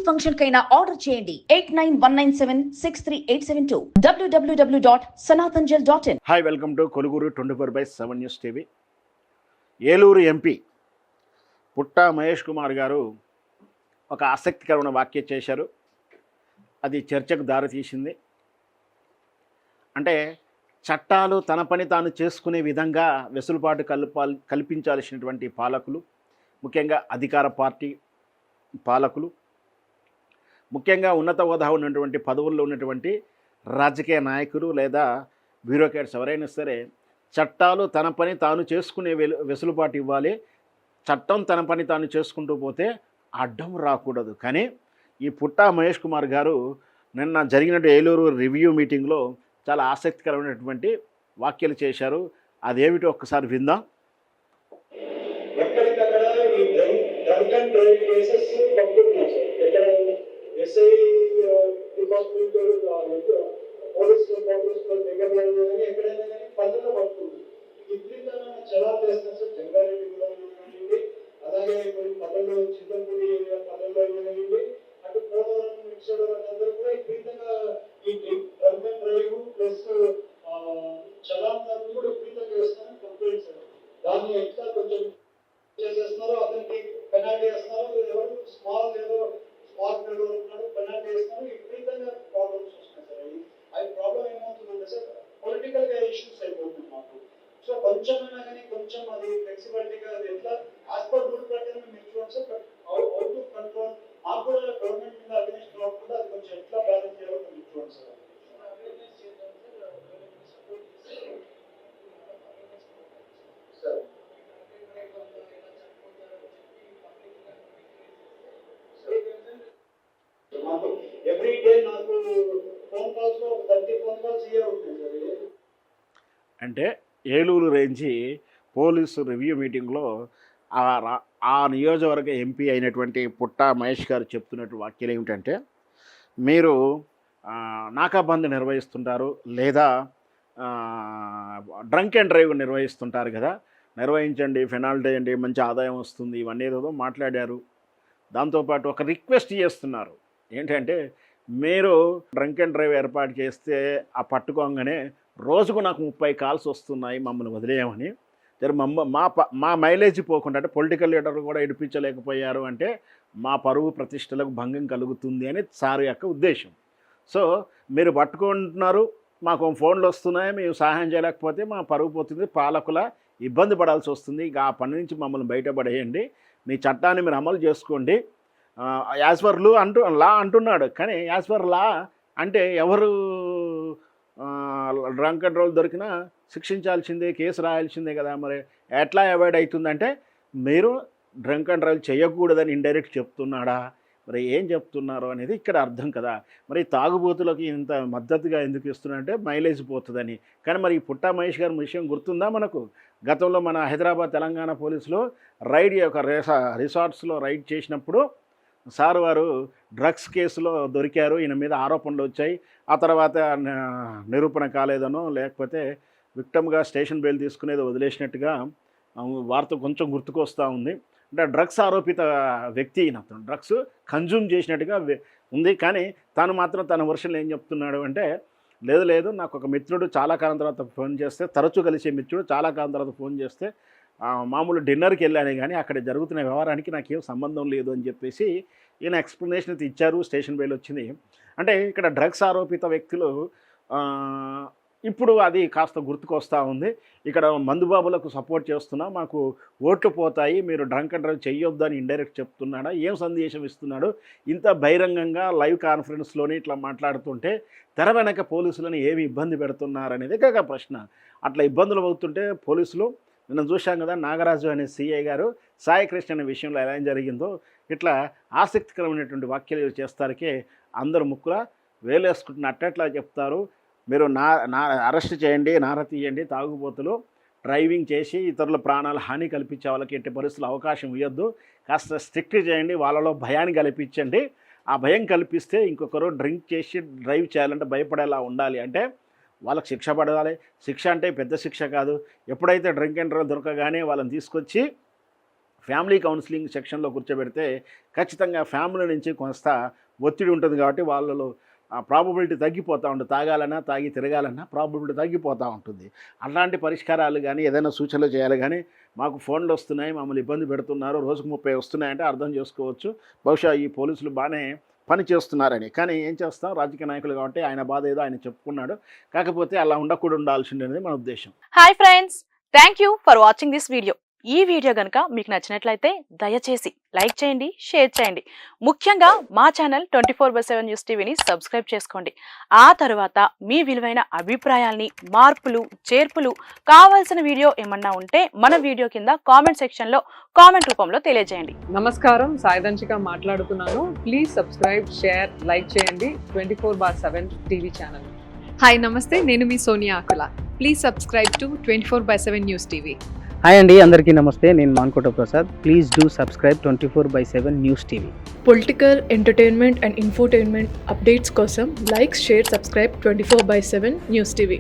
Function కైనా order చేయండి 8919763872 www.sanatanjal.in. Hi, welcome to కొలుగురు 24/7 news TV. Eluru MP Putta Mahesh Kumar garu ఒక ఆసక్తికరమైన వ్యాఖ్య చేశారు. అది చర్చకు దారితీసింది. అంటే చట్టాలు తన పని తాను చేసుకునే విధంగా వెసులుబాటు కల్పించాల్సినటువంటి పాలకులు, ముఖ్యంగా అధికార పార్టీ పాలకులు, ముఖ్యంగా ఉన్నత హోదా ఉన్నటువంటి పదవుల్లో ఉన్నటువంటి రాజకీయ నాయకులు లేదా బ్యూరోక్రాట్స్ ఎవరైనా సరే చట్టాలు తన పని తాను చేసుకునే వెసులుబాటు ఇవ్వాలి. చట్టం తన పని తాను చేసుకుంటూ పోతే అడ్డం రాకూడదు. కానీ ఈ పుట్టా మహేష్ కుమార్ గారు నిన్న జరిగినట్టు ఏలూరు రివ్యూ మీటింగ్లో చాలా ఆసక్తికరమైనటువంటి వ్యాఖ్యలు చేశారు. అదేమిటో ఒక్కసారి విందాం. అలాగే పల్లెల్లో చింతపూడి పల్లెల్లో అటు పోలవరం అందరూ కూడా విపరీతంగా ఈ drunk and drive plus challan కూడా విపరీతంగా వేస్తున్నారని కంప్లైంట్స్. దాన్ని ఎట్లా కొంచెం చేసేస్తున్నారో అతనికి పెనాల్టీ వేస్తున్నారు. ఎవరు స్మాల్ ఉన్నాడు పెనాల్టీ వేస్తున్నారు. విపరీతంగా ప్రాబ్లమ్స్ వస్తున్నాయి సార్. అది ప్రాబ్లం ఏమవుతుందంటే సార్ పొలిటికల్ గా ఇష్యూస్ అయిపోతుంది మాకు. సో కొంచెమైనా కానీ కొంచెం అది ఫ్లెక్సిబిలిటీగా అది ఎట్లా యాజ్ పర్ రూల్ ప్రకారం మీరు చూడండి sir. But out to control మాకు కూడా గవర్నమెంట్ మీద అగెన్స్ట్ రాకుండా అది కొంచెం ఎట్లా బ్యాలెన్స్ చేయాలో మీరు చూడండి సార్. మాకు ఎవ్రీ డే నాకు ఫోన్ కాల్స్ లో 30 ఫోన్ కాల్స్ ఇయర్ ఉంటుంది సార్. అంటే ఏలూరు రేంజి పోలీసు రివ్యూ మీటింగ్లో ఆ నియోజకవర్గ ఎంపీ అయినటువంటి పుట్టా మహేష్ గారు చెప్తున్నట్టు వ్యాఖ్యలు ఏమిటంటే, మీరు నాకాబంద్ నిర్వహిస్తుంటారు లేదా డ్రంక్ అండ్ డ్రైవ్ నిర్వహిస్తుంటారు కదా, నిర్వహించండి, పెనాల్టీ అండి, మంచి ఆదాయం వస్తుంది, ఇవన్నీ ఏదో మాట్లాడారు. దాంతోపాటు ఒక రిక్వెస్ట్ చేస్తున్నారు. ఏంటంటే, మీరు డ్రంక్ అండ్ డ్రైవ్ ఏర్పాటు చేస్తే ఆ పట్టుకోగానే రోజుకు నాకు 30 కాల్స్ వస్తున్నాయి, మమ్మల్ని వదిలేయమని. మా మైలేజ్ పోకుండా, అంటే పొలిటికల్ లీడర్ కూడా ఇడిపించలేకపోయారు అంటే మా పరువు ప్రతిష్టలకు భంగం కలుగుతుంది అని సార్ యొక్క ఉద్దేశం. సో మీరు పట్టుకుంటున్నారు, మాకు ఫోన్లు వస్తున్నాయి, మేము సహాయం చేయలేకపోతే మా పరువు పోతుంది, పాలకుల ఇబ్బంది పడాల్సి వస్తుంది. ఇక ఆ పని నుంచి మమ్మల్ని బయటపడేయండి, మీ చట్టాన్ని మీరు అమలు చేసుకోండి, యాజ్ పర్ లా అంటున్నాడు. కానీ యాజ్ పర్ లా అంటే ఎవరు డ్రంక్ అండ్ డ్రైవ్ దొరికినా శిక్షించాల్సిందే, కేసు రాయాల్సిందే కదా. మరి ఎట్లా అవాయిడ్ అవుతుందంటే, మీరు డ్రంక్ అండ్ డ్రైవ్ చేయకూడదని ఇండైరెక్ట్ చెప్తున్నాడా, మరి ఏం చెప్తున్నారు అనేది ఇక్కడ అర్థం కదా. మరి తాగుబోతులకు ఇంత మద్దతుగా ఎందుకు ఇస్తున్నారంటే మైలేజ్ పోతుందని. కానీ మరి ఈ పుట్టా మహేష్ గారి విషయం గుర్తుందా మనకు? గతంలో మన హైదరాబాద్ తెలంగాణ పోలీసులు రైడ్ ఒక రిసార్ట్స్లో రైడ్ చేసినప్పుడు సార్ వారు డ్రగ్స్ కేసులో దొరికారు, ఈయన మీద ఆరోపణలు వచ్చాయి. ఆ తర్వాత నిరూపణ కాలేదనో లేకపోతే విక్టమ్గా స్టేషన్ బెయిల్ తీసుకునేది వదిలేసినట్టుగా వార్త కొంచెం గుర్తుకొస్తూ ఉంది. అంటే డ్రగ్స్ ఆరోపిత వ్యక్తి అతను డ్రగ్స్ కన్జ్యూమ్ చేసినట్టుగా ఉంది. కానీ తాను మాత్రం తన వర్షన్లో ఏం చెప్తున్నాడు అంటే, లేదు నాకు ఒక మిత్రుడు చాలా కాలం తర్వాత ఫోన్ చేస్తే, తరచూ కలిసే మిత్రుడు చాలా కాలం తర్వాత ఫోన్ చేస్తే మామూలు డిన్నర్కి వెళ్ళానే కానీ అక్కడ జరుగుతున్న వ్యవహారానికి నాకేం సంబంధం లేదు అని చెప్పేసి ఈయన ఎక్స్ప్లెనేషన్ ఇచ్చారు. స్టేషన్ బెయిల్ వచ్చింది. అంటే ఇక్కడ డ్రగ్స్ ఆరోపిత వ్యక్తులు ఇప్పుడు అది కాస్త గుర్తుకొస్తూ ఉంది. ఇక్కడ మందుబాబులకు సపోర్ట్ చేస్తున్నా, మాకు ఓట్లు పోతాయి, మీరు డ్రంక్ అండ్ డ్రైవ్ చెయ్యొద్దు అని ఇండైరెక్ట్ చెప్తున్నాడా, ఏం సందేశం ఇస్తున్నాడు? ఇంత బహిరంగంగా లైవ్ కాన్ఫరెన్స్లోనే ఇట్లా మాట్లాడుతుంటే తెర వెనక పోలీసులను ఏమి ఇబ్బంది పెడుతున్నారనేది కాక ప్రశ్న. అట్లా ఇబ్బందులు అవుతుంటే పోలీసులు నిన్న చూశాం కదా, నాగరాజు అనే సిఐ గారు సాయి కృష్ణ అనే విషయంలో ఎలా జరిగిందో ఇట్లా ఆసక్తికరమైనటువంటి వ్యాఖ్యలు చేస్తారకే అందరూ ముక్కులా వేలేసుకుంటున్న అట్టట్లా చెప్తారు. మీరు అరెస్ట్ చేయండి, నార తీయండి, తాగుబోతులు డ్రైవింగ్ చేసి ఇతరుల ప్రాణాల హాని కల్పించే వాళ్ళకి ఎట్టి పరిస్థితులు అవకాశం ఇవ్వద్దు, కాస్త స్ట్రిక్ట్ చేయండి, వాళ్ళలో భయాన్ని కల్పించండి. ఆ భయం కల్పిస్తే ఇంకొకరు డ్రింక్ చేసి డ్రైవ్ చేయాలంటే భయపడేలా ఉండాలి. అంటే వాళ్ళకి శిక్ష పడాలి. శిక్ష అంటే పెద్ద శిక్ష కాదు. ఎప్పుడైతే డ్రింక్ అండ్ డ్రైవ్ దొరకగానే వాళ్ళని తీసుకొచ్చి ఫ్యామిలీ కౌన్సిలింగ్ సెక్షన్లో కూర్చోబెడితే ఖచ్చితంగా ఫ్యామిలీ నుంచి కొంత ఒత్తిడి ఉంటుంది కాబట్టి వాళ్ళలో ఆ ప్రాబబిలిటీ తగ్గిపోతూ ఉంటుంది. తాగాలన్నా తాగి తిరగాలన్నా ప్రాబబిలిటీ తగ్గిపోతూ ఉంటుంది. అలాంటి పరిష్కారాలు కానీ ఏదైనా సూచనలు చేయాలి. కానీ మాకు ఫోన్లు వస్తున్నాయి, మమ్మల్ని ఇబ్బంది పెడుతున్నారు, రోజుకు 30 వస్తున్నాయంటే అర్థం చేసుకోవచ్చు బహుశా ఈ పోలీసులు బాగానే పని చేస్తున్నారని. కానీ ఏం చేస్తాం, రాజకీయ నాయకులు కాబట్టి ఆయన బాధ ఏదో ఆయన చెప్పుకున్నాడు. కాకపోతే అలా ఉండాల్సింది మన ఉద్దేశం. Hi friends, thank you for watching this video. ఈ వీడియో కనుక మీకు నచ్చినట్లయితే దయచేసి లైక్ చేయండి, షేర్ చేయండి. ముఖ్యంగా మా ఛానల్ 24/7 న్యూస్ టీవీని సబ్స్క్రైబ్ చేసుకోండి. ఆ తర్వాత మీ విలువైన అభిప్రాయాల్ని, మార్పులు, చేర్పులు, కావాల్సిన వీడియో ఏమన్నా ఉంటే మన వీడియో కింద కామెంట్ సెక్షన్లో కామెంట్ రూపంలో తెలియజేయండి. నమస్కారం, సాయిదంచిక మాట్లాడుతున్నాను. ప్లీజ్ సబ్స్క్రైబ్, షేర్, లైక్ చేయండి 24/7 టీవీ ఛానల్. హాయ్ నమస్తే, నేను మీ Sonia Akula. Please subscribe to 24/7 news TV. Hi అండి, అందరికీ నమస్తే. నేను Mankota Prasad. Please do subscribe 24/7 news TV. Political, entertainment and infotainment updates కోసం like, share, subscribe 24/7 news TV.